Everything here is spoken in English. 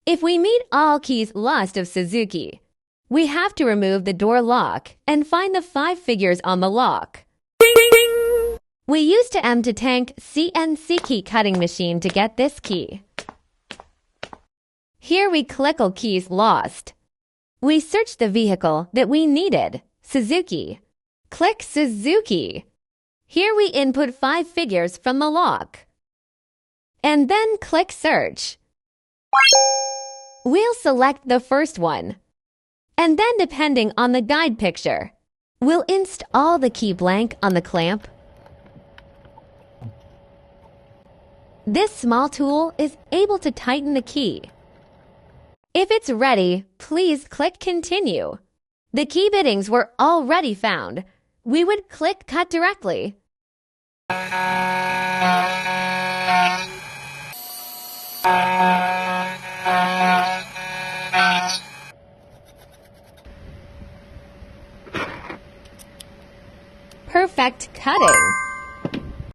If we meet all keys lost of Suzuki, we have to remove the door lock and find the 5 figures on the lock. We used 2m2tank CNC key cutting machine to get this key. Here we click all keys lost. We search the vehicle that we needed, Suzuki. Click Suzuki. Here we input 5 figures from the lock. And then click search. We'll select the first one. And then depending on the guide picture, we'll install the key blank on the clamp. This small tool is able to tighten the key. If it's ready, please click Continue. The key bittings were already found. We would click Cut directly. Perfect cutting.